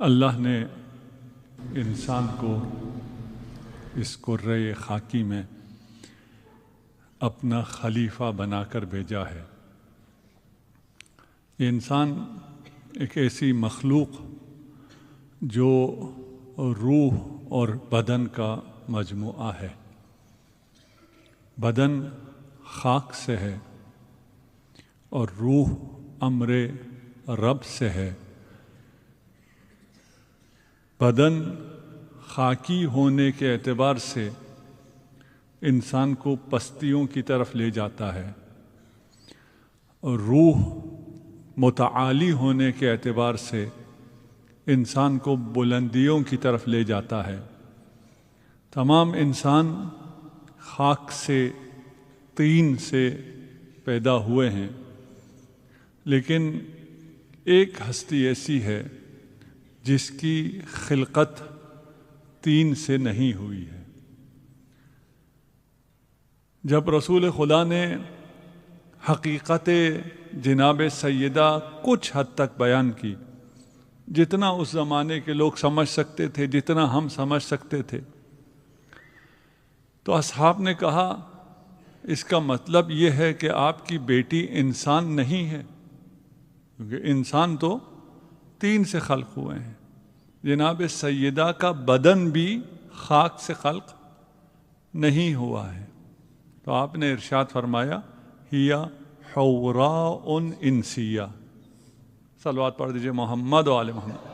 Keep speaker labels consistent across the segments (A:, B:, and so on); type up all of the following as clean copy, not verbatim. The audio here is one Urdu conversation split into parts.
A: اللہ نے انسان کو اس کرۂ خاکی میں اپنا خلیفہ بنا کر بھیجا ہے۔ یہ انسان ایک ایسی مخلوق جو روح اور بدن کا مجموعہ ہے۔ بدن خاک سے ہے اور روح امر رب سے ہے۔ بدن خاکی ہونے کے اعتبار سے انسان کو پستیوں کی طرف لے جاتا ہے اور روح متعالی ہونے کے اعتبار سے انسان کو بلندیوں کی طرف لے جاتا ہے۔ تمام انسان خاک سے، طین سے پیدا ہوئے ہیں، لیکن ایک ہستی ایسی ہے جس کی خلقت طین سے نہیں ہوئی ہے۔ جب رسول خدا نے حقیقت جناب سیدہ کچھ حد تک بیان کی، جتنا اس زمانے کے لوگ سمجھ سکتے تھے، جتنا ہم سمجھ سکتے تھے، تو اصحاب نے کہا اس کا مطلب یہ ہے کہ آپ کی بیٹی انسان نہیں ہے، کیونکہ انسان تو طین سے خلق ہوئے ہیں۔ جناب سیدہ کا بدن بھی خاک سے خلق نہیں ہوا ہے۔ تو آپ نے ارشاد فرمایا ہیا حوراء انسیہ۔ صلوات پڑھ دیجئے محمد و آل محمد۔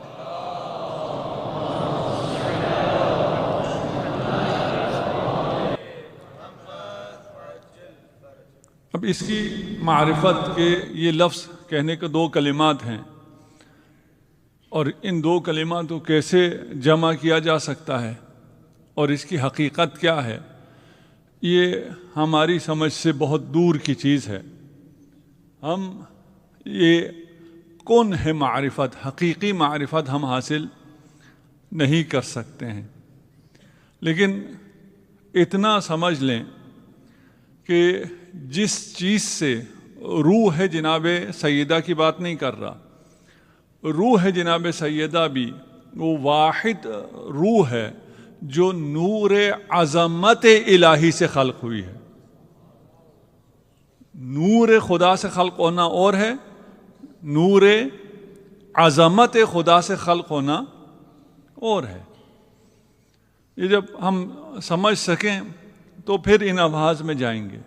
A: اب اس کی معرفت کے یہ لفظ کہنے کے دو کلمات ہیں، اور ان دو کلمات کو کیسے جمع کیا جا سکتا ہے اور اس کی حقیقت کیا ہے، یہ ہماری سمجھ سے بہت دور کی چیز ہے۔ ہم یہ کون ہے معرفت، حقیقی معرفت ہم حاصل نہیں کر سکتے ہیں، لیکن اتنا سمجھ لیں کہ جس چیز سے روح ہے، جناب سیدہ کی بات نہیں کر رہا، روح ہے جناب سیدہ بھی وہ واحد روح ہے جو نور عظمت الہی سے خلق ہوئی ہے۔ نور خدا سے خلق ہونا اور ہے، نور عظمت خدا سے خلق ہونا اور ہے۔ یہ جب ہم سمجھ سکیں تو پھر ان ابحاث میں جائیں گے،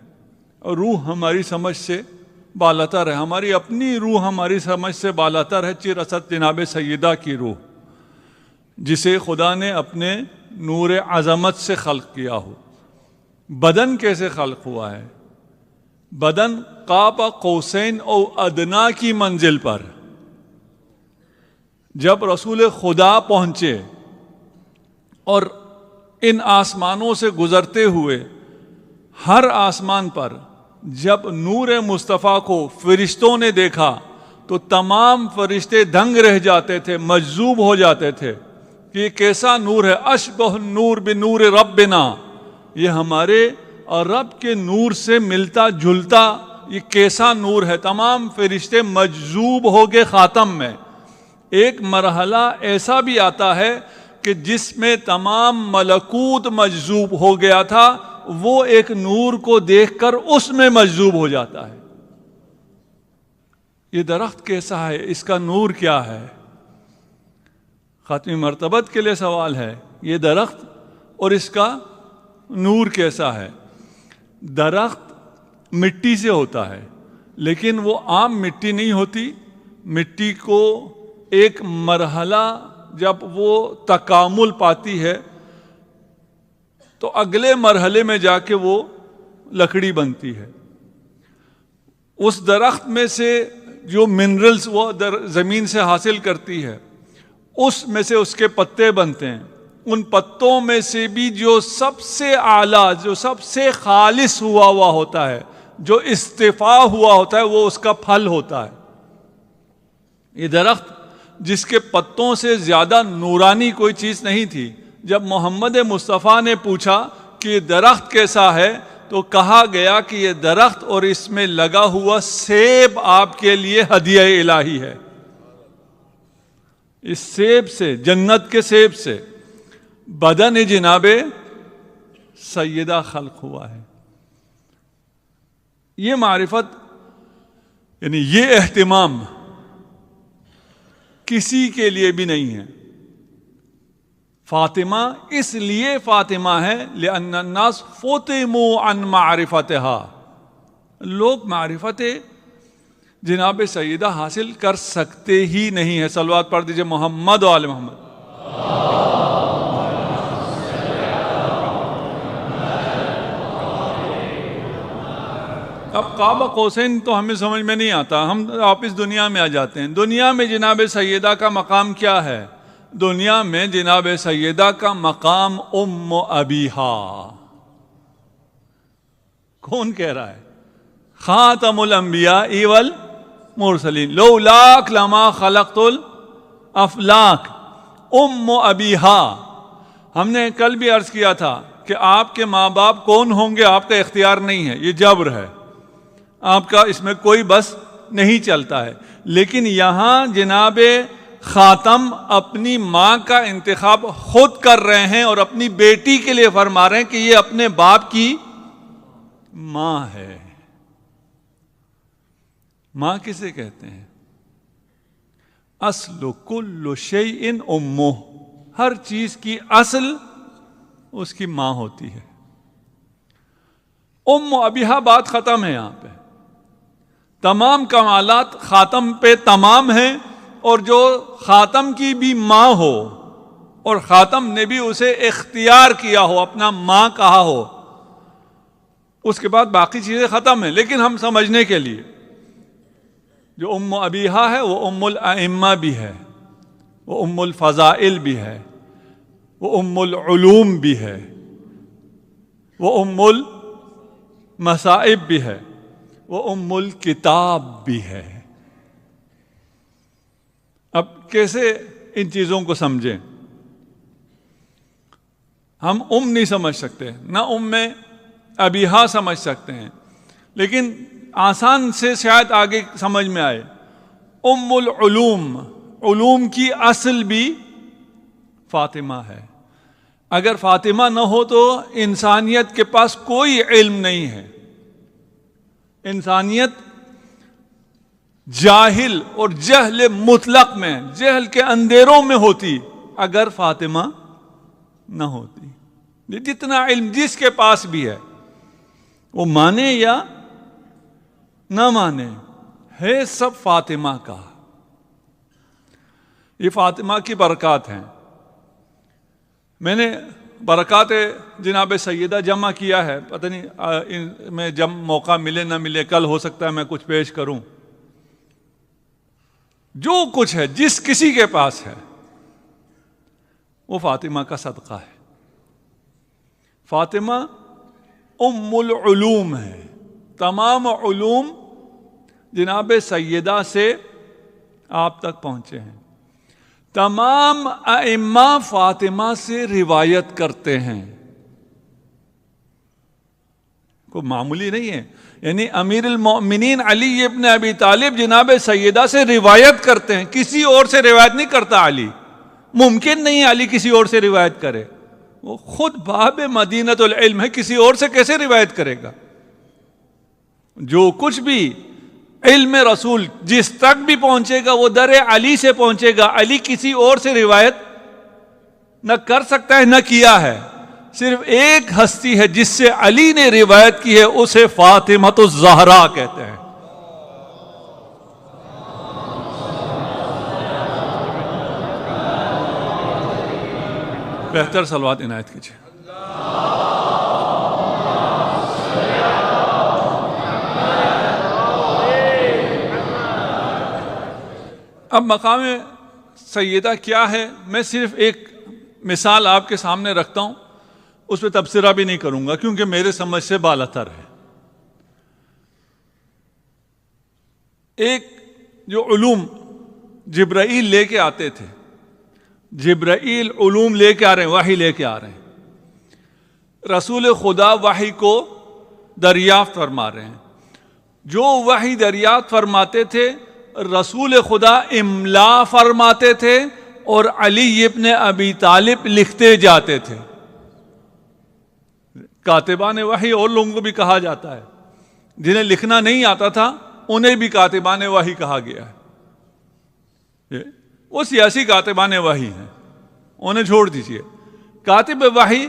A: اور روح ہماری سمجھ سے بالاتر ہے، ہماری اپنی روح ہماری سمجھ سے بالاتر ہے، چیر اصد جناب سیدہ کی روح، جسے خدا نے اپنے نور عظمت سے خلق کیا ہو۔ بدن کیسے خلق ہوا ہے؟ بدن قاب قوسین او ادنا کی منزل پر جب رسول خدا پہنچے اور ان آسمانوں سے گزرتے ہوئے ہر آسمان پر جب نور مصطفیٰ کو فرشتوں نے دیکھا تو تمام فرشتے دنگ رہ جاتے تھے، مجذوب ہو جاتے تھے کہ یہ کیسا نور ہے، اشبہ النور بنور ربنا، یہ ہمارے اور رب کے نور سے ملتا جلتا یہ کیسا نور ہے۔ تمام فرشتے مجذوب ہو گئے خاتم میں۔ ایک مرحلہ ایسا بھی آتا ہے کہ جس میں تمام ملکوت مجذوب ہو گیا تھا، وہ ایک نور کو دیکھ کر اس میں مجذوب ہو جاتا ہے۔ یہ درخت کیسا ہے، اس کا نور کیا ہے؟ خاتمی مرتبت کے لیے سوال ہے، یہ درخت اور اس کا نور کیسا ہے؟ درخت مٹی سے ہوتا ہے، لیکن وہ عام مٹی نہیں ہوتی۔ مٹی کو ایک مرحلہ جب وہ تکامل پاتی ہے تو اگلے مرحلے میں جا کے وہ لکڑی بنتی ہے۔ اس درخت میں سے جو منرلز وہ زمین سے حاصل کرتی ہے، اس میں سے اس کے پتے بنتے ہیں۔ ان پتوں میں سے بھی جو سب سے اعلیٰ، جو سب سے خالص ہوا ہوتا ہے، جو استفاء ہوا ہوتا ہے، وہ اس کا پھل ہوتا ہے۔ یہ درخت جس کے پتوں سے زیادہ نورانی کوئی چیز نہیں تھی، جب محمد مصطفیٰ نے پوچھا کہ یہ درخت کیسا ہے تو کہا گیا کہ یہ درخت اور اس میں لگا ہوا سیب آپ کے لیے ہدیہ الہی ہے۔ اس سیب سے، جنت کے سیب سے بدن جناب سیدہ خلق ہوا ہے. یہ معرفت یعنی یہ اہتمام کسی کے لیے بھی نہیں ہے. فاطمہ اس لیے فاطمہ ہے لأن الناس فطموا عن معرفتها. لوگ معرفت جناب سیدہ حاصل کر سکتے ہی نہیں ہے. صلوات پڑھ دیجئے محمد و آل محمد. اب قاب قوسین تو ہمیں سمجھ میں نہیں آتا، ہم واپس دنیا میں آ جاتے ہیں. دنیا میں جناب سیدہ کا مقام کیا ہے؟ دنیا میں جناب سیدہ کا مقام ام ابیہا. کون کہہ رہا ہے؟ خاتم الانبیاء والمرسلین. لولاک لما خلقت الافلاک. ام ابیہا. ہم نے کل بھی عرض کیا تھا کہ آپ کے ماں باپ کون ہوں گے آپ کا اختیار نہیں ہے، یہ جبر ہے، آپ کا اس میں کوئی بس نہیں چلتا ہے. لیکن یہاں جناب خاتم اپنی ماں کا انتخاب خود کر رہے ہیں اور اپنی بیٹی کے لیے فرما رہے ہیں کہ یہ اپنے باپ کی ماں ہے. ماں کسے کہتے ہیں؟ اصل کل شیء امہ. ہر چیز کی اصل اس کی ماں ہوتی ہے. ام ابیہا بات ختم ہے. یہاں پہ تمام کمالات خاتم پہ تمام ہیں، اور جو خاتم کی بھی ماں ہو اور خاتم نے بھی اسے اختیار کیا ہو، اپنا ماں کہا ہو، اس کے بعد باقی چیزیں ختم ہیں. لیکن ہم سمجھنے کے لیے جو ام ابیہا ہے وہ ام الائمہ بھی ہے، وہ ام الفضائل بھی ہے، وہ ام العلوم بھی ہے، وہ ام المصائب بھی ہے، وہ ام الکتاب بھی ہے. اب کیسے ان چیزوں کو سمجھیں؟ ہم نہیں سمجھ سکتے، نہ ام ابیہا سمجھ سکتے ہیں، لیکن آسان سے شاید آگے سمجھ میں آئے. ام العلوم، علوم کی اصل بھی فاطمہ ہے. اگر فاطمہ نہ ہو تو انسانیت کے پاس کوئی علم نہیں ہے. انسانیت جاہل اور جہل مطلق میں، جہل کے اندھیروں میں ہوتی اگر فاطمہ نہ ہوتی. جتنا علم جس کے پاس بھی ہے، وہ مانے یا نہ مانے، ہے سب فاطمہ کا. یہ فاطمہ کی برکات ہیں. میں نے برکات جناب سیدہ جمع کیا ہے، پتہ نہیں میں جب موقع ملے نہ ملے، کل ہو سکتا ہے میں کچھ پیش کروں. جو کچھ ہے، جس کسی کے پاس ہے، وہ فاطمہ کا صدقہ ہے. فاطمہ ام العلوم ہے. تمام علوم جناب سیدہ سے آپ تک پہنچے ہیں. تمام ائمہ فاطمہ سے روایت کرتے ہیں. کوئی معمولی نہیں ہے. یعنی امیر المؤمنین علی ابن ابی طالب جناب سیدہ سے روایت کرتے ہیں، کسی اور سے روایت نہیں کرتا. علی ممکن نہیں علی کسی اور سے روایت کرے، وہ خود باب مدینۃ العلم ہے، کسی اور سے کیسے روایت کرے گا؟ جو کچھ بھی علم رسول جس تک بھی پہنچے گا وہ در علی سے پہنچے گا. علی کسی اور سے روایت نہ کر سکتا ہے، نہ کیا ہے. صرف ایک ہستی ہے جس سے علی نے روایت کی ہے، اسے فاطمۃ الزہرا کہتے ہیں. بہتر صلوات عنایت کیجیے. اب مقام سیدہ کیا ہے، میں صرف ایک مثال آپ کے سامنے رکھتا ہوں، اس پہ تبصرہ بھی نہیں کروں گا کیونکہ میرے سمجھ سے بالاتر ہے. ایک جو علوم جبرائیل لے کے آتے تھے، جبرائیل علوم لے کے آ رہے ہیں، وحی لے کے آ رہے ہیں. رسول خدا وحی کو دریافت فرما رہے ہیں. جو وحی دریافت فرماتے تھے رسول خدا املا فرماتے تھے، اور علی ابن ابی طالب لکھتے جاتے تھے. کاتبان وحی اور لوگوں کو بھی کہا جاتا ہے، جنہیں لکھنا نہیں آتا تھا انہیں بھی کاتبان وحی کہا گیا ہے. وہ سیاسی کاتبان وحی ہیں، انہیں چھوڑ دیجئے. کاتب وحی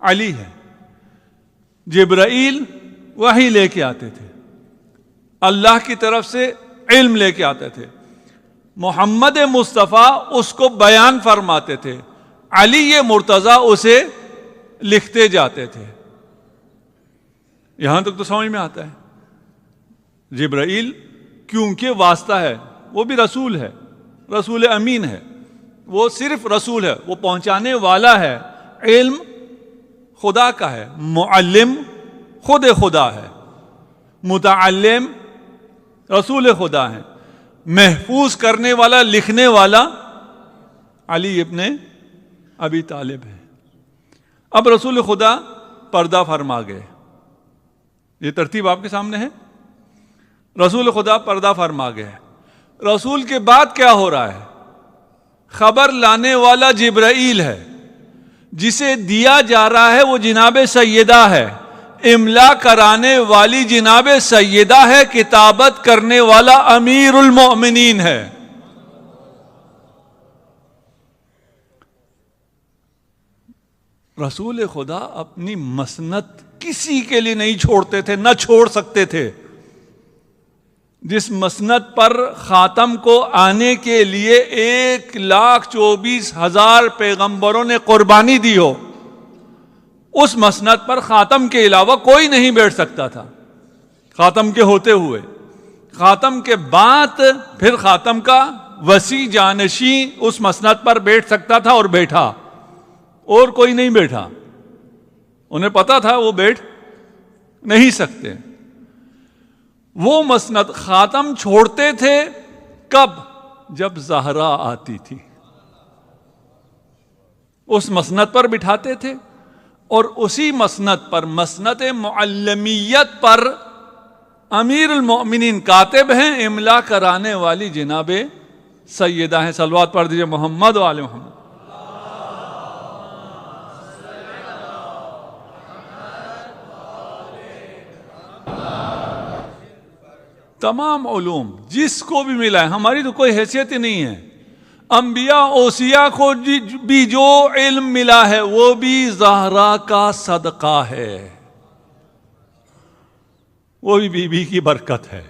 A: علی ہے. جبرائیل وحی لے کے آتے تھے، اللہ کی طرف سے علم لے کے آتے تھے. محمد مصطفیٰ اس کو بیان فرماتے تھے، علی مرتضیٰ اسے لکھتے جاتے تھے. یہاں تک تو سمجھ میں آتا ہے. جبرائیل کیونکہ واسطہ ہے، وہ بھی رسول ہے، رسول امین ہے، وہ صرف رسول ہے، وہ پہنچانے والا ہے. علم خدا کا ہے، معلم خود خدا ہے، متعلم رسول خدا ہے، محفوظ کرنے والا لکھنے والا علی ابن ابی طالب ہے. اب رسول خدا پردہ فرما گئے. یہ ترتیب آپ کے سامنے ہے. رسول خدا پردہ فرما گئے. رسول کے بعد کیا ہو رہا ہے؟ خبر لانے والا جبرائیل ہے، جسے دیا جا رہا ہے وہ جناب سیدہ ہے، املا کرانے والی جناب سیدہ ہے، کتابت کرنے والا امیر المؤمنین ہے. رسول خدا اپنی مسند کسی کے لیے نہیں چھوڑتے تھے، نہ چھوڑ سکتے تھے. جس مسند پر خاتم کو آنے کے لیے 1,24,000 پیغمبروں نے قربانی دی ہو، اس مسند پر خاتم کے علاوہ کوئی نہیں بیٹھ سکتا تھا. خاتم کے ہوتے ہوئے، خاتم کے بعد پھر خاتم کا وسیع جانشین اس مسند پر بیٹھ سکتا تھا، اور بیٹھا، اور کوئی نہیں بیٹھا. انہیں پتا تھا وہ بیٹھ نہیں سکتے. وہ مسند خاتم چھوڑتے تھے کب؟ جب زہرا آتی تھی، اس مسند پر بٹھاتے تھے، اور اسی مسند پر، مسند معلمیت پر، امیر المؤمنین کاتب ہیں، املا کرانے والی جناب سیدہ ہیں. صلوات پڑھ دیجئے محمد و آل محمد. تمام علوم جس کو بھی ملا ہے، ہماری تو کوئی حیثیت ہی نہیں ہے. انبیاء اوصیاء کو بھی جو علم ملا ہے وہ بھی زہرا کا صدقہ ہے، وہ بھی بی بی کی برکت ہے.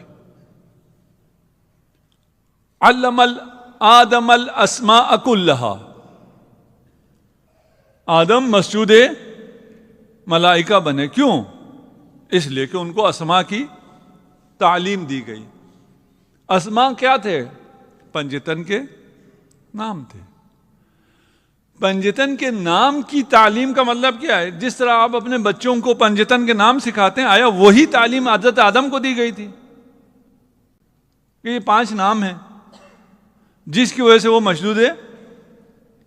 A: علم آدم الاسماء کلہا. آدم مسجود ملائکہ بنے. کیوں؟ اس لیے کہ ان کو اسماء کی تعلیم دی گئی. اسماء کیا تھے؟ پنجتن کے نام تھے. پنجتن کے نام کی تعلیم کا مطلب کیا ہے؟ جس طرح آپ اپنے بچوں کو پنجتن کے نام سکھاتے ہیں، آیا وہی تعلیم حضرت آدم کو دی گئی تھی کہ یہ 5 نام ہیں جس کی وجہ سے وہ مشدود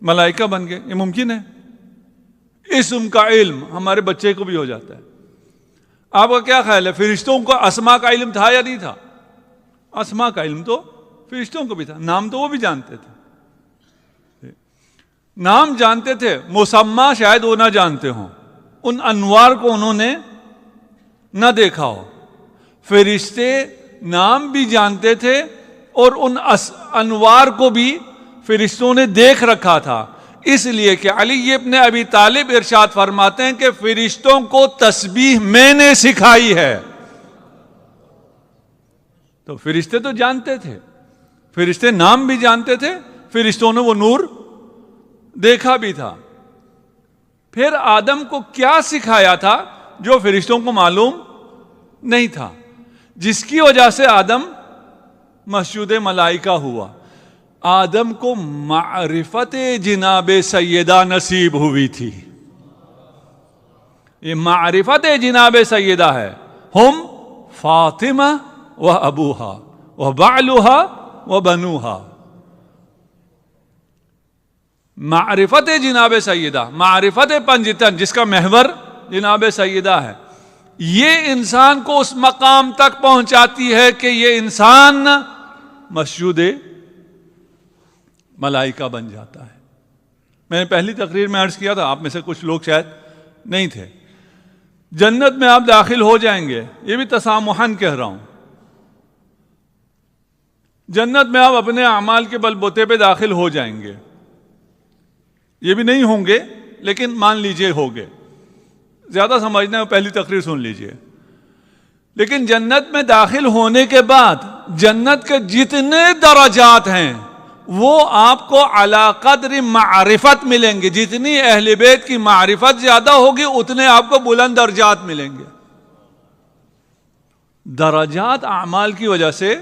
A: ملائکہ بن گئے؟ یہ ممکن ہے. اسم کا علم ہمارے بچے کو بھی ہو جاتا ہے. آپ کا کیا خیال ہے، فرشتوں کو اسماء کا علم تھا یا نہیں تھا؟ اسماء کا علم تو فرشتوں کو بھی تھا، نام تو وہ بھی جانتے تھے. نام جانتے تھے، مسمى شاید وہ نہ جانتے ہوں، ان انوار کو انہوں نے نہ دیکھا ہو. فرشتے نام بھی جانتے تھے اور ان انوار کو بھی فرشتوں نے دیکھ رکھا تھا. اس لیے کہ علی ابن ابی طالب ارشاد فرماتے ہیں کہ فرشتوں کو تسبیح میں نے سکھائی ہے. تو فرشتے تو جانتے تھے، فرشتے نام بھی جانتے تھے، فرشتوں نے وہ نور دیکھا بھی تھا. پھر آدم کو کیا سکھایا تھا جو فرشتوں کو معلوم نہیں تھا، جس کی وجہ سے آدم مسجود ملائکہ ہوا؟ آدم کو معرفت جناب سیدہ نصیب ہوئی تھی. یہ معرفت جناب سیدہ ہے. ہم فاطمہ و ابوہا و بعلہا و بنوہا. معرفت جناب سیدہ، معرفت پنجتن جس کا محور جناب سیدہ ہے، یہ انسان کو اس مقام تک پہنچاتی ہے کہ یہ انسان مسجود ملائکہ بن جاتا ہے. میں نے پہلی تقریر میں عرض کیا تھا، آپ میں سے کچھ لوگ شاید نہیں تھے. جنت میں آپ داخل ہو جائیں گے، یہ بھی تسامحاً کہہ رہا ہوں. جنت میں آپ اپنے اعمال کے بل بوتے پہ داخل ہو جائیں گے. یہ بھی نہیں ہوں گے لیکن مان لیجئے ہوگے. زیادہ سمجھنا ہے پہلی تقریر سن لیجئے. لیکن جنت میں داخل ہونے کے بعد جنت کے جتنے درجات ہیں وہ آپ کو علی قدر معرفت ملیں گے. جتنی اہل بیت کی معرفت زیادہ ہوگی اتنے آپ کو بلند درجات ملیں گے. درجات اعمال کی وجہ سے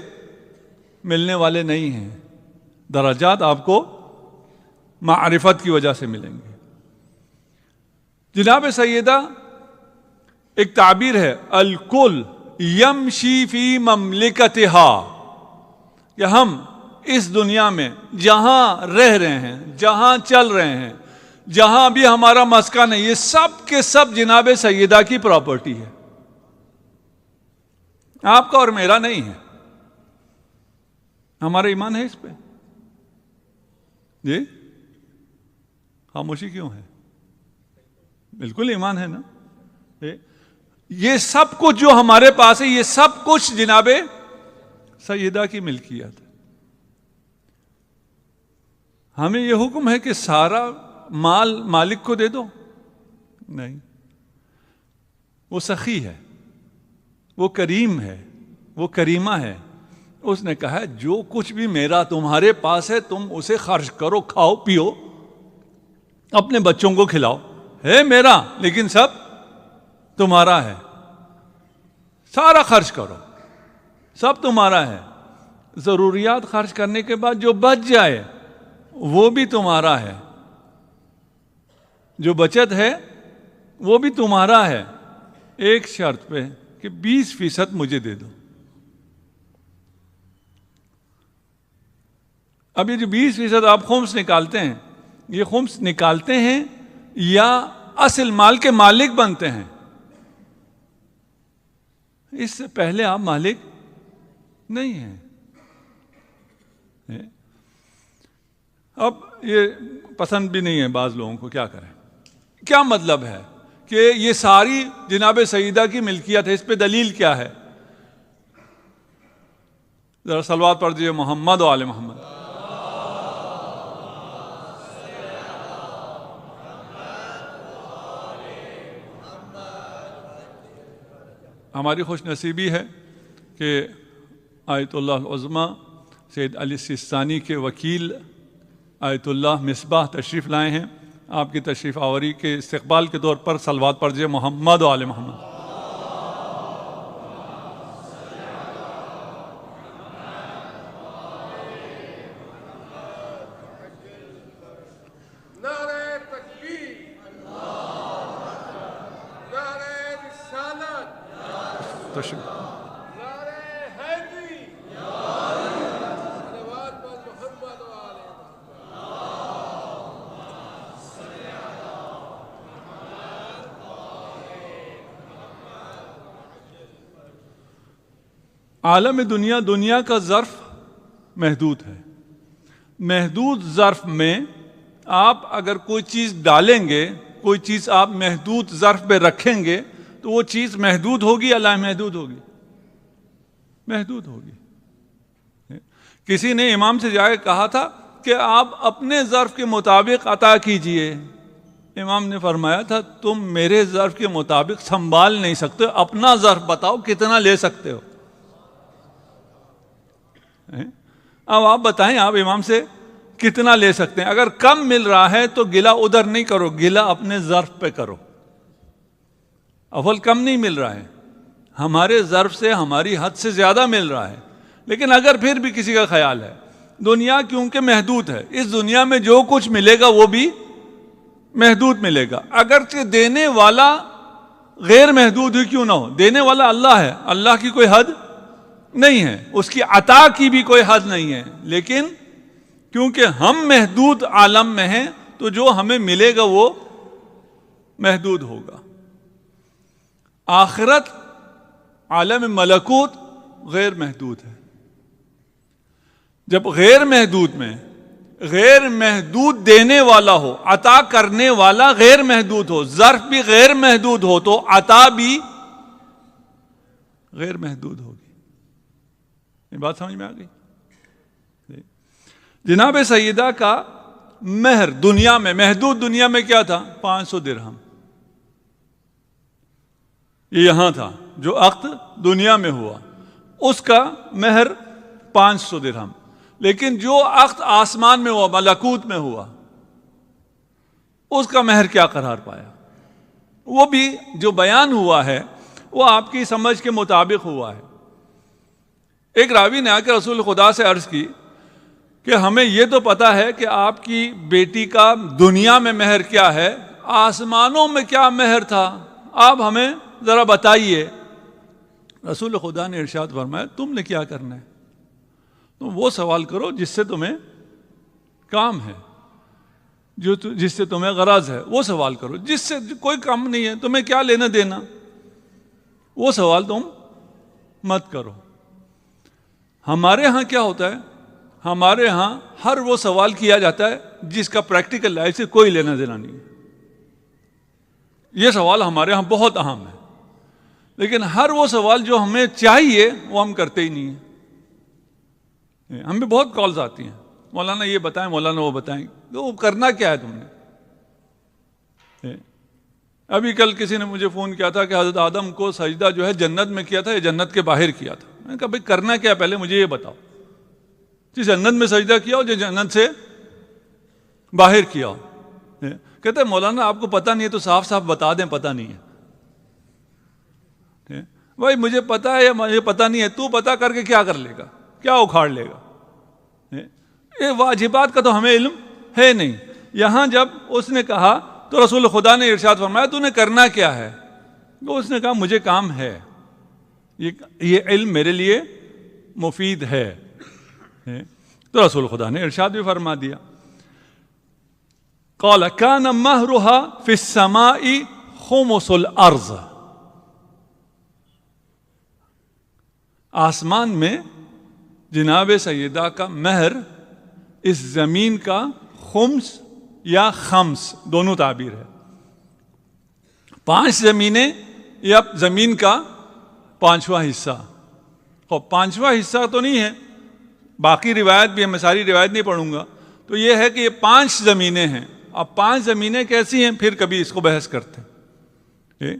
A: ملنے والے نہیں ہیں، درجات آپ کو معرفت کی وجہ سے ملیں گے. جناب سیدہ ایک تعبیر ہے، الکل یمشی فی مملکتہا، کہ ہم اس دنیا میں جہاں رہ رہے ہیں، جہاں چل رہے ہیں، جہاں بھی ہمارا مسکن ہے، یہ سب کے سب جناب سیدہ کی پراپرٹی ہے، آپ کا اور میرا نہیں ہے. ہمارا ایمان ہے اس پہ؟ جی خاموشی کیوں ہے؟ بالکل ایمان ہے نا. یہ سب کچھ جو ہمارے پاس ہے، یہ سب کچھ جناب سیدہ کی ملکیت ہے. ہمیں یہ حکم ہے کہ سارا مال مالک کو دے دو؟ نہیں. وہ سخی ہے، وہ کریم ہے، وہ کریمہ ہے. اس نے کہا جو کچھ بھی میرا تمہارے پاس ہے تم اسے خرچ کرو، کھاؤ پیو، اپنے بچوں کو کھلاؤ. ہے میرا لیکن سب تمہارا ہے. سارا خرچ کرو، سب تمہارا ہے. ضروریات خرچ کرنے کے بعد جو بچ جائے وہ بھی تمہارا ہے. جو بچت ہے وہ بھی تمہارا ہے، ایک شرط پہ کہ 20% مجھے دے دو. اب یہ جو 20% آپ خمس نکالتے ہیں، یہ خمس نکالتے ہیں یا اصل مال کے مالک بنتے ہیں؟ اس سے پہلے آپ مالک نہیں ہیں. اب یہ پسند بھی نہیں ہے بعض لوگوں کو، کیا کریں؟ کیا مطلب ہے کہ یہ ساری جناب سیدہ کی ملکیت ہے؟ اس پہ دلیل کیا ہے؟ ذرا صلوات پڑھ دیجیے محمد و آل محمد. ہماری خوش نصیبی ہے کہ آیت اللہ العظمیٰ سید علی سیستانی کے وکیل آیت اللہ مصباح تشریف لائے ہیں. آپ کی تشریف آوری کے استقبال کے طور پر صلوات پڑھ دیجیے محمد و آل محمد. عالم دنیا کا ظرف محدود ہے. محدود ظرف میں آپ اگر کوئی چیز ڈالیں گے، کوئی چیز آپ محدود ظرف پہ رکھیں گے تو وہ چیز محدود ہوگی یا لامحدود ہوگی؟ محدود ہوگی. کسی نے امام سے جا کے کہا تھا کہ آپ اپنے ظرف کے مطابق عطا کیجئے. امام نے فرمایا تھا تم میرے ظرف کے مطابق سنبھال نہیں سکتے، اپنا ظرف بتاؤ کتنا لے سکتے ہو. اب آپ بتائیں آپ امام سے کتنا لے سکتے ہیں؟ اگر کم مل رہا ہے تو گلہ ادھر نہیں کرو، گلہ اپنے ظرف پہ کرو. اول کم نہیں مل رہا ہے، ہمارے ظرف سے ہماری حد سے زیادہ مل رہا ہے. لیکن اگر پھر بھی کسی کا خیال ہے دنیا کیونکہ محدود ہے، اس دنیا میں جو کچھ ملے گا وہ بھی محدود ملے گا، اگرچہ دینے والا غیر محدود ہی کیوں نہ ہو. دینے والا اللہ ہے، اللہ کی کوئی حد نہیں ہے، اس کی عطا کی بھی کوئی حد نہیں ہے. لیکن کیونکہ ہم محدود عالم میں ہیں تو جو ہمیں ملے گا وہ محدود ہوگا. آخرت عالم ملکوت غیر محدود ہے. جب غیر محدود میں غیر محدود دینے والا ہو، عطا کرنے والا غیر محدود ہو، ظرف بھی غیر محدود ہو تو عطا بھی غیر محدود ہوگی۔ یہ بات سمجھ میں آ گئی؟ جناب سیدہ کا مہر دنیا میں، محدود دنیا میں کیا تھا؟ 500 درہم۔ یہ یہاں تھا جو عقد دنیا میں ہوا، اس کا مہر 500 درہم۔ لیکن جو عقد آسمان میں ہوا، ملکوت میں ہوا، اس کا مہر کیا قرار پایا؟ وہ بھی جو بیان ہوا ہے وہ آپ کی سمجھ کے مطابق ہوا ہے۔ ایک راوی نے آ کے رسول خدا سے عرض کی کہ ہمیں یہ تو پتا ہے کہ آپ کی بیٹی کا دنیا میں مہر کیا ہے، آسمانوں میں کیا مہر تھا، آپ ہمیں ذرا بتائیے۔ رسول خدا نے ارشاد فرمایا تم نے کیا کرنا ہے، تم وہ سوال کرو جس سے تمہیں کام ہے، جس سے تمہیں غرض ہے، وہ سوال کرو۔ جس سے کوئی کام نہیں ہے، تمہیں کیا لینا دینا، وہ سوال تم مت کرو۔ ہمارے ہاں کیا ہوتا ہے؟ ہمارے ہاں ہر وہ سوال کیا جاتا ہے جس کا پریکٹیکل لائف سے کوئی لینا دینا نہیں ہے۔ یہ سوال ہمارے ہاں بہت اہم ہے، لیکن ہر وہ سوال جو ہمیں چاہیے وہ ہم کرتے ہی نہیں ہیں۔ ہمیں بہت کالز آتی ہیں، مولانا یہ بتائیں، مولانا وہ بتائیں، تو وہ کرنا کیا ہے تم نے؟ ابھی کل کسی نے مجھے فون کیا تھا کہ حضرت آدم کو سجدہ جو ہے جنت میں کیا تھا یا جنت کے باہر کیا تھا۔ میں نے کہا بھائی کرنا کیا ہے پہلے مجھے یہ بتاؤ، جس جنت میں سجدہ کیا ہو جو جنت سے باہر کیا ہو۔ کہتے ہیں مولانا آپ کو پتہ نہیں ہے تو صاف صاف بتا دیں پتہ نہیں ہے۔ بھائی مجھے پتہ ہے یا مجھے پتہ نہیں ہے، تو پتہ کر کے کیا کر لے گا، کیا اکھاڑ لے گا؟ یہ واجبات کا تو ہمیں علم ہے نہیں۔ یہاں جب اس نے کہا تو رسول خدا نے ارشاد فرمایا تو نے کرنا کیا ہے؟ تو اس نے کہا مجھے کام ہے، یہ علم میرے لیے مفید ہے۔ تو رسول خدا نے ارشاد بھی فرما دیا، قال كان مهرها في السماء خمس الارض، آسمان میں جناب سیدہ کا مہر اس زمین کا خمس یا خمس دونوں تعبیر ہے، 5 زمینیں یا زمین کا 5واں حصہ۔ اور 5واں حصہ تو نہیں ہے، باقی روایت بھی ہے، میں ساری روایت نہیں پڑھوں گا، تو یہ ہے کہ یہ 5 زمینیں ہیں۔ اب 5 زمینیں کیسی ہیں پھر کبھی اس کو بحث کرتے ہیں۔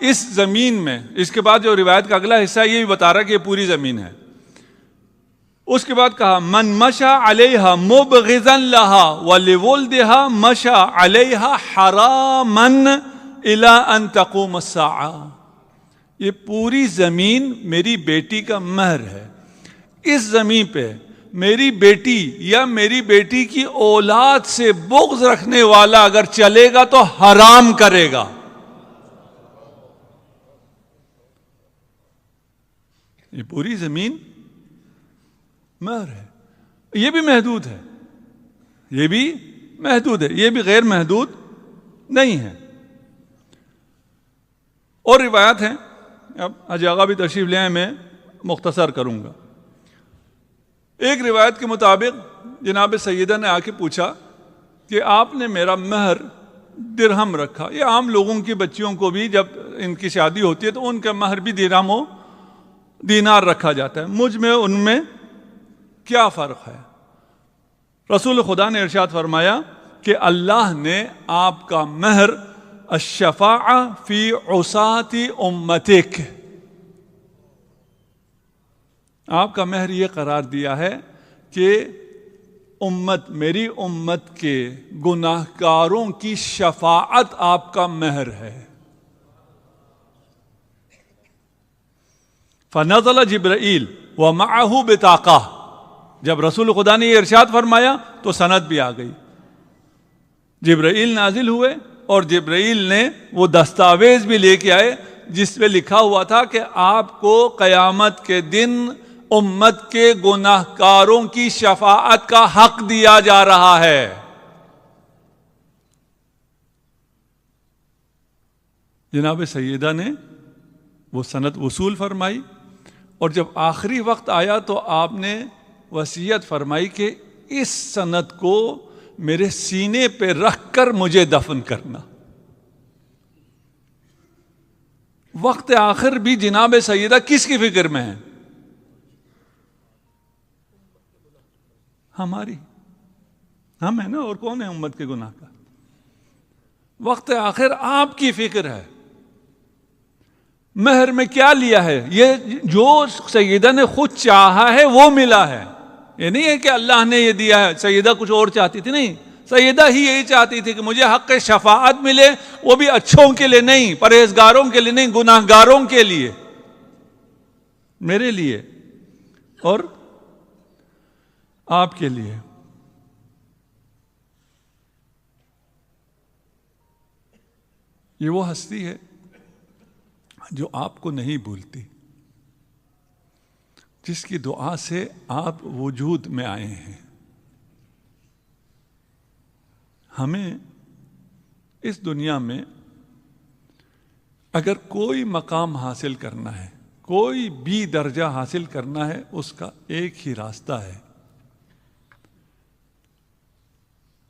A: اس زمین میں اس کے بعد جو روایت کا اگلا حصہ یہ بھی بتا رہا ہے کہ یہ پوری زمین ہے۔ اس کے بعد کہا من مشى علیہا مبغضا لها ولولدها مشى علیہا حراما الی ان تقوم الساعہ، یہ پوری زمین میری بیٹی کا مہر ہے۔ اس زمین پہ میری بیٹی یا میری بیٹی کی اولاد سے بغض رکھنے والا اگر چلے گا تو حرام کرے گا۔ یہ پوری زمین مہر ہے، یہ بھی محدود ہے، یہ بھی محدود ہے، یہ بھی غیر محدود نہیں ہے۔ اور روایات ہیں، اب حاجی آغا بھی تشریف لے آئے، میں مختصر کروں گا۔ ایک روایت کے مطابق جناب سیدہ نے آ کے پوچھا کہ آپ نے میرا مہر درہم رکھا، یہ عام لوگوں کی بچیوں کو بھی جب ان کی شادی ہوتی ہے تو ان کا مہر بھی درہم و دینار رکھا جاتا ہے، مجھ میں ان میں کیا فرق ہے؟ رسول خدا نے ارشاد فرمایا کہ اللہ نے آپ کا مہر الشفاعہ فی عصاۃ امتک، آپ کا مہر یہ قرار دیا ہے کہ میری امت کے گناہ گاروں کی شفاعت آپ کا مہر ہے۔ فنزل جبرائیل ومعہ بطاقہ، جب رسول خدا نے یہ ارشاد فرمایا تو سند بھی آ گئی، جبرائیل نازل ہوئے اور جبرائیل نے وہ دستاویز بھی لے کے آئے جس پہ لکھا ہوا تھا کہ آپ کو قیامت کے دن امت کے گناہ کاروں کی شفاعت کا حق دیا جا رہا ہے۔ جناب سیدہ نے وہ سند وصول فرمائی، اور جب آخری وقت آیا تو آپ نے وصیت فرمائی کہ اس سند کو میرے سینے پہ رکھ کر مجھے دفن کرنا. وقت آخر بھی جناب سیدہ کس کی فکر میں ہے؟ ہماری. ہم ہیں نا، اور کون ہے امت کے گناہ کا؟ وقت آخر آپ کی فکر ہے. مہر میں کیا لیا ہے؟ یہ جو سیدہ نے خود چاہا ہے وہ ملا ہے. یہ نہیں ہے کہ اللہ نے یہ دیا ہے، سیدہ کچھ اور چاہتی تھی. نہیں، سیدہ ہی یہی چاہتی تھی کہ مجھے حق شفاعت ملے، وہ بھی اچھوں کے لیے نہیں، پرہیزگاروں کے لیے نہیں، گناہگاروں کے لیے، میرے لیے اور آپ کے لیے. یہ وہ ہستی ہے جو آپ کو نہیں بھولتی، جس کی دعا سے آپ وجود میں آئے ہیں. ہمیں اس دنیا میں اگر کوئی مقام حاصل کرنا ہے، کوئی بھی درجہ حاصل کرنا ہے، اس کا ایک ہی راستہ ہے.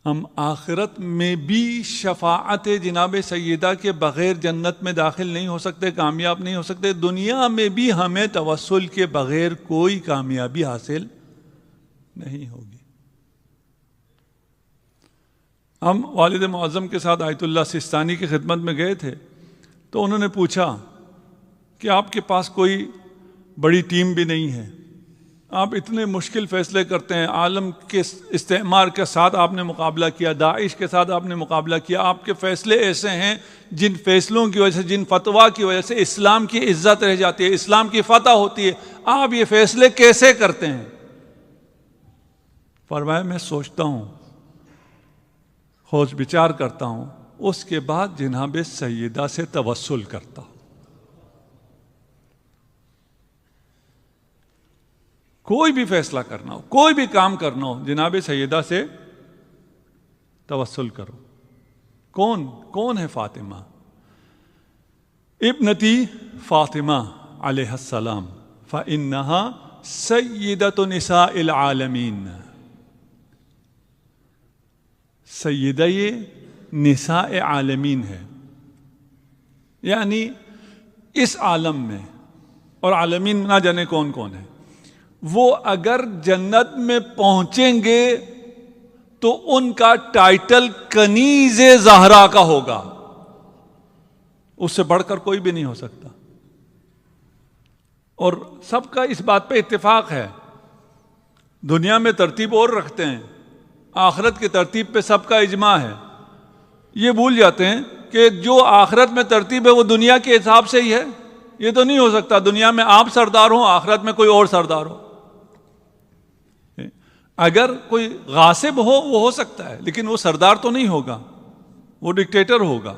A: ہم آخرت میں بھی شفاعت جناب سیدہ کے بغیر جنت میں داخل نہیں ہو سکتے، کامیاب نہیں ہو سکتے. دنیا میں بھی ہمیں توسل کے بغیر کوئی کامیابی حاصل نہیں ہوگی. ہم والد معظم کے ساتھ آیت اللہ سستانی کی خدمت میں گئے تھے، تو انہوں نے پوچھا کہ آپ کے پاس کوئی بڑی ٹیم بھی نہیں ہے، آپ اتنے مشکل فیصلے کرتے ہیں، عالم کے استعمار کے ساتھ آپ نے مقابلہ کیا، داعش کے ساتھ آپ نے مقابلہ کیا، آپ کے فیصلے ایسے ہیں جن فیصلوں کی وجہ سے، جن فتویٰ کی وجہ سے اسلام کی عزت رہ جاتی ہے، اسلام کی فتح ہوتی ہے، آپ یہ فیصلے کیسے کرتے ہیں؟ فرمایا میں سوچتا ہوں، سوچ بچار کرتا ہوں، اس کے بعد جناب سیدہ سے توسل کرتا ہوں. کوئی بھی فیصلہ کرنا ہو، کوئی بھی کام کرنا ہو، جناب سیدہ سے توسل کرو. کون ہے فاطمہ؟ ابنتی فاطمہ علیہ السلام فإنها سیدۃ نساء العالمین. سیدہ نساء عالمین ہے، یعنی اس عالم میں، اور عالمین نہ جانے کون کون ہے، وہ اگر جنت میں پہنچیں گے تو ان کا ٹائٹل کنیز زہرا کا ہوگا، اس سے بڑھ کر کوئی بھی نہیں ہو سکتا. اور سب کا اس بات پہ اتفاق ہے. دنیا میں ترتیب اور رکھتے ہیں، آخرت کی ترتیب پہ سب کا اجماع ہے. یہ بھول جاتے ہیں کہ جو آخرت میں ترتیب ہے وہ دنیا کے حساب سے ہی ہے. یہ تو نہیں ہو سکتا دنیا میں آپ سردار ہوں، آخرت میں کوئی اور سردار ہو. اگر کوئی غاصب ہو وہ ہو سکتا ہے، لیکن وہ سردار تو نہیں ہوگا، وہ ڈکٹیٹر ہوگا.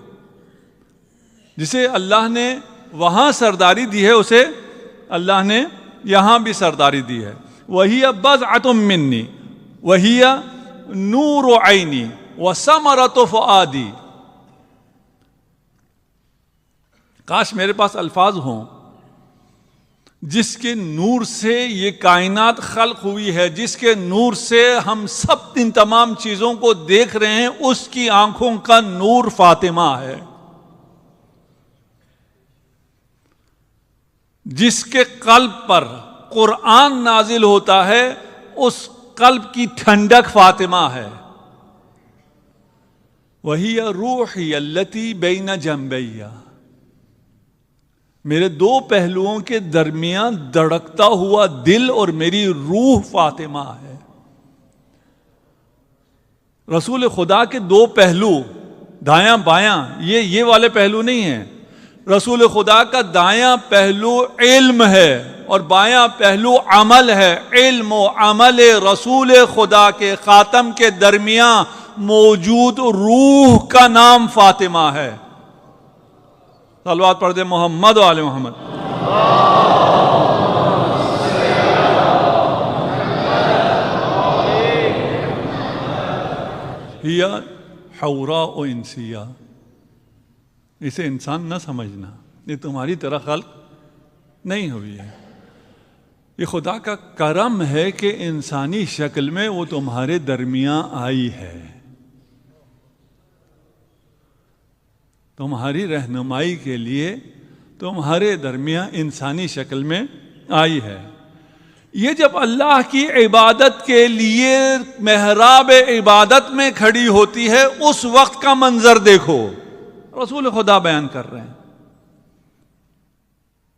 A: جسے اللہ نے وہاں سرداری دی ہے، اسے اللہ نے یہاں بھی سرداری دی ہے. وَهِيَ بَضْعَةٌ مِّنِّي وَهِيَ نُورُ عَيْنِي وَثَمَرَةُ فُؤَادِي. کاش میرے پاس الفاظ ہوں جس کے نور سے یہ کائنات خلق ہوئی ہے، جس کے نور سے ہم سب ان تمام چیزوں کو دیکھ رہے ہیں، اس کی آنکھوں کا نور فاطمہ ہے. جس کے قلب پر قرآن نازل ہوتا ہے، اس قلب کی ٹھنڈک فاطمہ ہے. وَهِيَ رُوحِيَ الَّتِي بَيْنَ جَنبَيَّ. میرے دو پہلوؤں کے درمیان دھڑکتا ہوا دل اور میری روح فاطمہ ہے. رسول خدا کے دو پہلو، دایاں بایاں، یہ والے پہلو نہیں ہیں. رسول خدا کا دایاں پہلو علم ہے اور بایاں پہلو عمل ہے. علم و عمل رسول خدا کے خاتم کے درمیان موجود روح کا نام فاطمہ ہے. صلوات پڑھ دے محمد و آل محمد. ہی حوراء و انسیہ. اسے انسان نہ سمجھنا، یہ تمہاری طرح خلق نہیں ہوئی ہے. یہ خدا کا کرم ہے کہ انسانی شکل میں وہ تمہارے درمیان آئی ہے، تمہاری رہنمائی کے لیے تمہارے درمیان انسانی شکل میں آئی ہے۔ یہ جب اللہ کی عبادت کے لیے محراب عبادت میں کھڑی ہوتی ہے، اس وقت کا منظر دیکھو۔ رسول خدا بیان کر رہے ہیں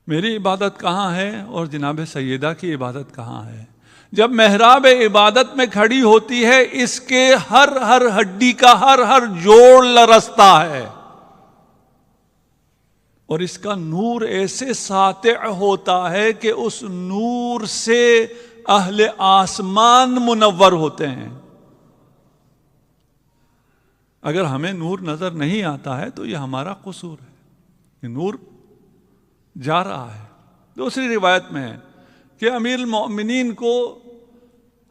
A: میری عبادت کہاں ہے اور جناب سیدہ کی عبادت کہاں ہے۔ جب محراب عبادت میں کھڑی ہوتی ہے، اس کے ہر ہر ہڈی کا ہر جوڑ لرزتا ہے، اور اس کا نور ایسے ساطع ہوتا ہے کہ اس نور سے اہل آسمان منور ہوتے ہیں۔ اگر ہمیں نور نظر نہیں آتا ہے تو یہ ہمارا قصور ہے، یہ نور جا رہا ہے۔ دوسری روایت میں ہے کہ امیر المؤمنین کو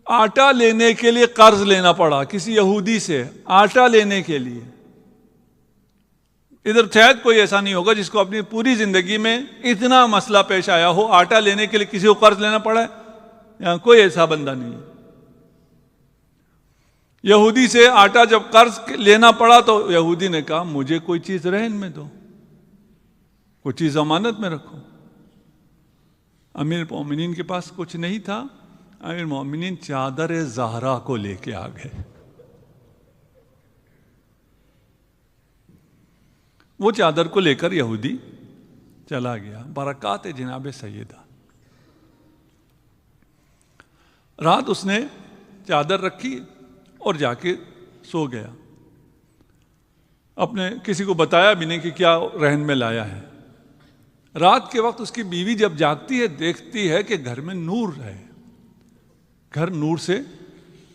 A: آٹا لینے کے لیے قرض لینا پڑا کسی یہودی سے، آٹا لینے کے لیے۔ ادھر شاید کوئی ایسا نہیں ہوگا جس کو اپنی پوری زندگی میں اتنا مسئلہ پیش آیا ہو، آٹا لینے کے لیے کسی کو قرض لینا پڑا ہے، یہاں کوئی ایسا بندہ نہیں ہے۔ یہودی سے آٹا جب قرض لینا پڑا تو یہودی نے کہا مجھے کوئی چیز رہن میں دو، کوئی چیز ضمانت میں رکھو۔ امیر المؤمنین کے پاس کچھ نہیں تھا، امیر المؤمنین چادر زہرا کو لے کے آ گئے۔ وہ چادر کو لے کر یہودی چلا گیا، برکات جناب سیدہ۔ رات اس نے چادر رکھی اور جا کے سو گیا، اپنے کسی کو بتایا بھی نہیں کہ کیا رہن میں لایا ہے۔ رات کے وقت اس کی بیوی جب جاگتی ہے، دیکھتی ہے کہ گھر میں نور ہے، گھر نور سے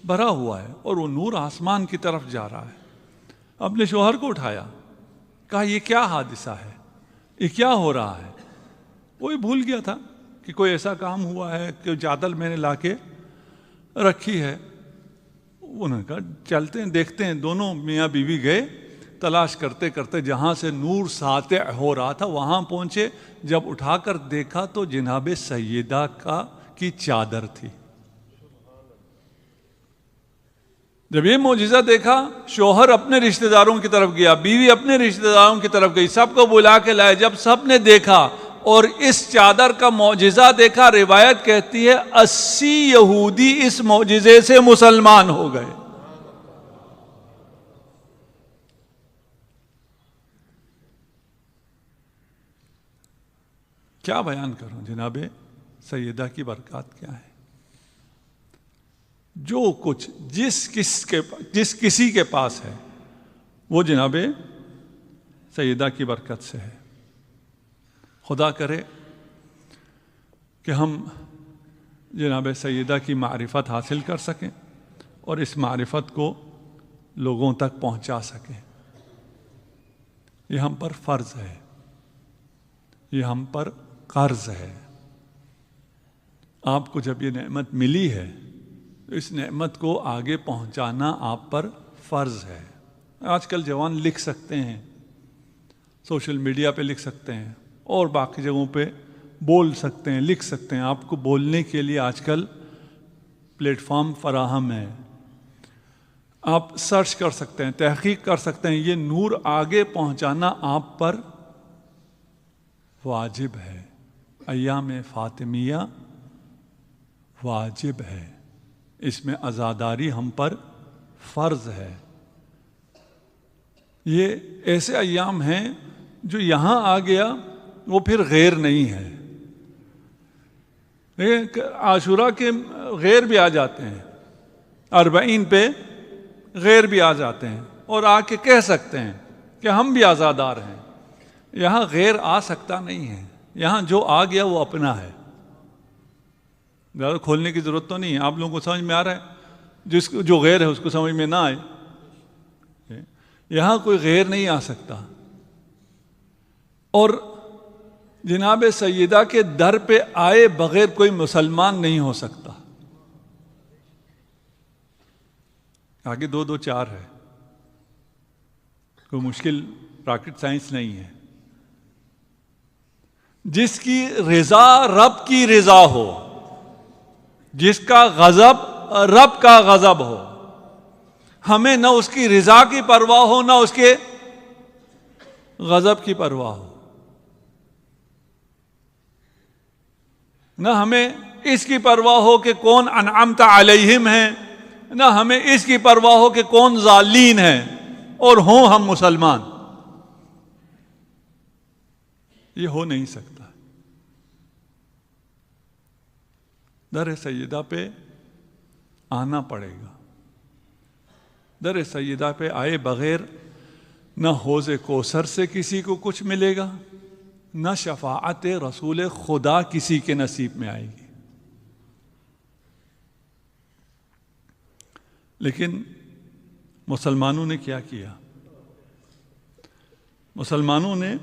A: بھرا ہوا ہے، اور وہ نور آسمان کی طرف جا رہا ہے۔ اپنے شوہر کو اٹھایا، کہا یہ کیا حادثہ ہے، یہ کیا ہو رہا ہے؟ وہی بھول گیا تھا کہ کوئی ایسا کام ہوا ہے کہ چادر میں نے لا کے رکھی ہے۔ انہوں نے کہا چلتے ہیں دیکھتے ہیں۔ دونوں میاں بیوی گئے، تلاش کرتے کرتے جہاں سے نور ساطع ہو رہا تھا وہاں پہنچے۔ جب اٹھا کر دیکھا تو جناب سیدہ کی چادر تھی۔ جب یہ معجزہ دیکھا، شوہر اپنے رشتہ داروں کی طرف گیا، بیوی اپنے رشتہ داروں کی طرف گئی، سب کو بلا کے لائے۔ جب سب نے دیکھا اور اس چادر کا معجزہ دیکھا، روایت کہتی ہے 80 یہودی اس معجزے سے مسلمان ہو گئے۔ کیا بیان کروں جناب سیدہ کی برکات کیا ہے۔ جو کچھ جس کسی کے پاس ہے وہ جناب سیدہ کی برکت سے ہے۔ خدا کرے کہ ہم جناب سیدہ کی معرفت حاصل کر سکیں اور اس معرفت کو لوگوں تک پہنچا سکیں۔ یہ ہم پر فرض ہے، یہ ہم پر قرض ہے۔ آپ کو جب یہ نعمت ملی ہے، اس نعمت کو آگے پہنچانا آپ پر فرض ہے۔ آج کل جوان لکھ سکتے ہیں، سوشل میڈیا پہ لکھ سکتے ہیں، اور باقی جگہوں پہ بول سکتے ہیں، لکھ سکتے ہیں۔ آپ کو بولنے کے لیے آج کل پلیٹ فارم فراہم ہے، آپ سرچ کر سکتے ہیں، تحقیق کر سکتے ہیں۔ یہ نور آگے پہنچانا آپ پر واجب ہے، ایام فاطمیہ واجب ہے، اس میں عزاداری ہم پر فرض ہے۔ یہ ایسے ایام ہیں جو یہاں آ گیا وہ پھر غیر نہیں ہے۔ عاشورہ کے غیر بھی آ جاتے ہیں، 40 پہ غیر بھی آ جاتے ہیں اور آ کے کہہ سکتے ہیں کہ ہم بھی عزادار ہیں۔ یہاں غیر آ سکتا نہیں ہے، یہاں جو آ گیا وہ اپنا ہے۔ زیادہ کھولنے کی ضرورت تو نہیں ہے، آپ لوگوں کو سمجھ میں آ رہا ہے۔ جو غیر ہے اس کو سمجھ میں نہ آئے، یہاں کوئی غیر نہیں آ سکتا۔ اور جناب سیدہ کے در پہ آئے بغیر کوئی مسلمان نہیں ہو سکتا۔ آگے 2 2 4 ہے، کوئی مشکل راکٹ سائنس نہیں ہے۔ جس کی رضا رب کی رضا ہو، جس کا غضب رب کا غضب ہو، ہمیں نہ اس کی رضا کی پرواہ ہو نہ اس کے غضب کی پرواہ ہو، نہ ہمیں اس کی پرواہ ہو کہ کون انعمت علیہم ہیں، نہ ہمیں اس کی پرواہ ہو کہ کون ضالین ہیں اور ہوں ہم مسلمان. یہ ہو نہیں سکتا. در سیدہ پہ آنا پڑے گا. در سیدہ پہ آئے بغیر نہ حوض کوثر سے کسی کو کچھ ملے گا، نہ شفاعت رسول خدا کسی کے نصیب میں آئے گی. لیکن مسلمانوں نے کیا کیا؟ مسلمانوں نے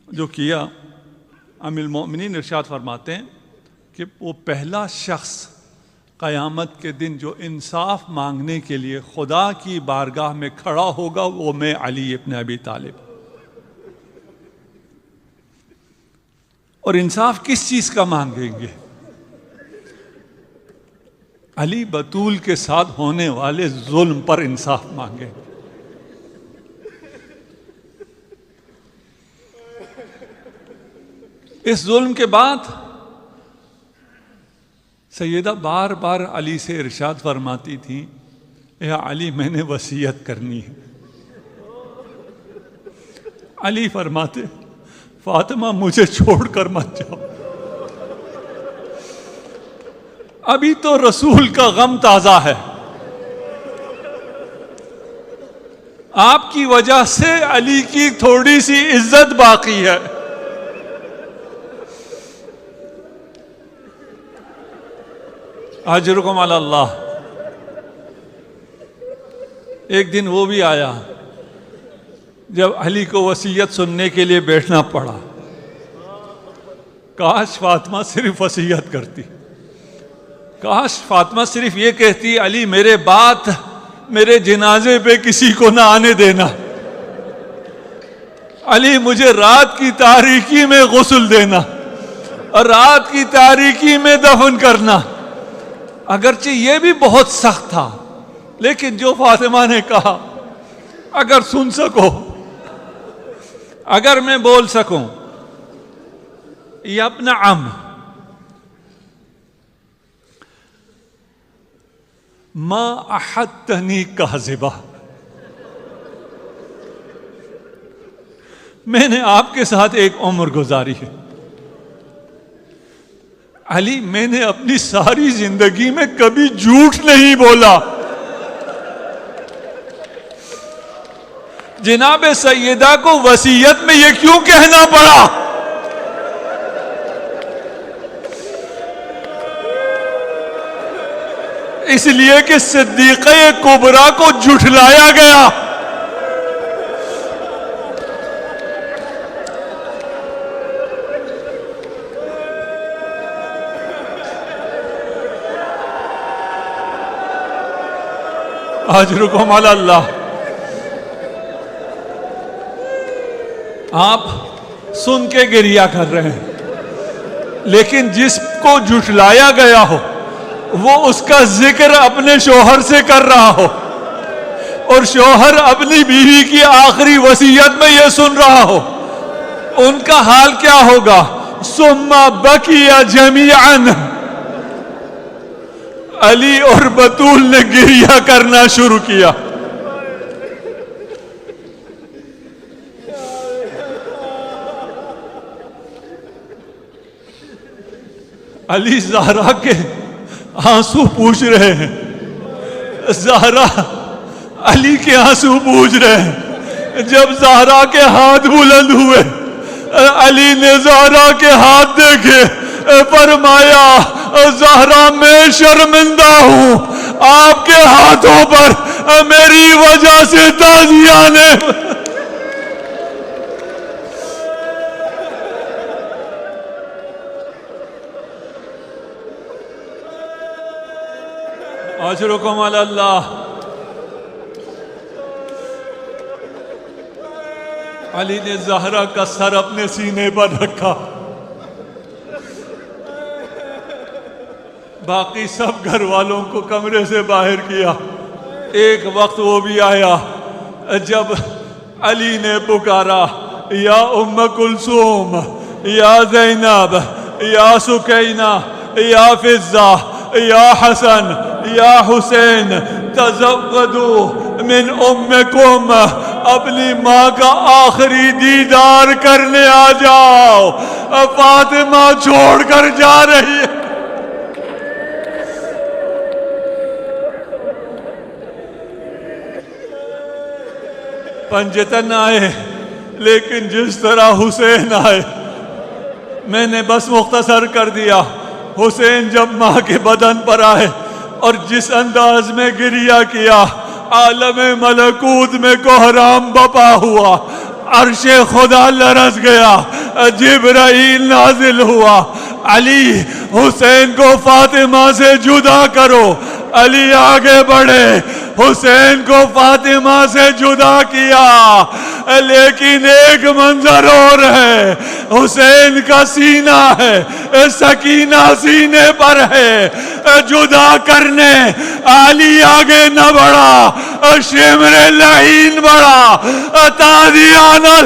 A: جو کیا، ام المؤمنین ارشاد فرماتے ہیں کہ وہ پہلا شخص قیامت کے دن جو انصاف مانگنے کے لیے خدا کی بارگاہ میں کھڑا ہوگا وہ میں علی ابن ابی طالب. اور انصاف کس چیز کا مانگیں گے؟ علی بطول کے ساتھ ہونے والے ظلم پر انصاف مانگیں. اس ظلم کے بعد سیدہ بار بار علی سے ارشاد فرماتی تھی، اے علی میں نے وصیت کرنی ہے. علی فرماتے، فاطمہ مجھے چھوڑ کر مت جاؤ، ابھی تو رسول کا غم تازہ ہے. آپ کی وجہ سے علی کی تھوڑی سی عزت باقی ہے. اجرکم علی اللہ. ایک دن وہ بھی آیا جب علی کو وصیت سننے کے لیے بیٹھنا پڑا. کاش فاطمہ صرف وصیت کرتی، کاش فاطمہ صرف یہ کہتی، علی میرے بعد میرے جنازے پہ کسی کو نہ آنے دینا، علی مجھے رات کی تاریکی میں غسل دینا اور رات کی تاریکی میں دفن کرنا. اگرچہ یہ بھی بہت سخت تھا، لیکن جو فاطمہ نے کہا، اگر سن سکو، اگر میں بول سکوں، یا ابن عم ما احدتنی کاذبہ، میں نے آپ کے ساتھ ایک عمر گزاری ہے علی، میں نے اپنی ساری زندگی میں کبھی جھوٹ نہیں بولا. جناب سیدہ کو وصیت میں یہ کیوں کہنا پڑا؟ اس لیے کہ صدیقہ کبریٰ کو جھٹلایا گیا. اجرکم علی اللہ. آپ سن کے گریہ کر رہے ہیں، لیکن جس کو جھٹلایا گیا ہو وہ اس کا ذکر اپنے شوہر سے کر رہا ہو، اور شوہر اپنی بیوی کی آخری وصیت میں یہ سن رہا ہو، ان کا حال کیا ہوگا؟ ثم بکی جمیعا. علی اور بطول نے گریہ کرنا شروع کیا. علی زہرا کے آنسو پوچھ رہے ہیں، زہرا علی کے آنسو پوچھ رہے ہیں. جب زہرا کے ہاتھ بلند ہوئے، علی نے زہرا کے ہاتھ دیکھے، فرمایا زہرا میں شرمندہ ہوں، آپ کے ہاتھوں پر میری وجہ سے تازیاں نے. اجرکم علی اللہ. علی نے زہرا کا سر اپنے سینے پر رکھا. باقی سب گھر والوں کو کمرے سے باہر کیا. ایک وقت وہ بھی آیا جب علی نے پکارا یا ام کلثوم، یا زینب، یا سکینہ، یا فضہ، یا حسن، یا حسین، تزودوا من امکم، اپنی ماں کا آخری دیدار کرنے آ جاؤ، فاطمہ چھوڑ کر جا رہی ہے. پنجتن آئے لیکن جس طرح حسین آئے، میں نے بس مختصر کر دیا. حسین جب ماں کے بدن پر آئے اور جس انداز میں گریہ کیا، عالم ملکوت میں کوہرام بپا ہوا، عرش خدا لرز گیا، جبرائیل نازل ہوا. علی حسین کو فاطمہ سے جدا کرو. علی آگے بڑھے، حسین کو فاطمہ سے جدا کیا. لیکن ایک منظر اور ہے، حسین کا سینہ ہے، سکینہ سینے پر ہے. جدا کرنے علی آگے نہ بڑھا، شمر لعین بڑھا. تازیانہ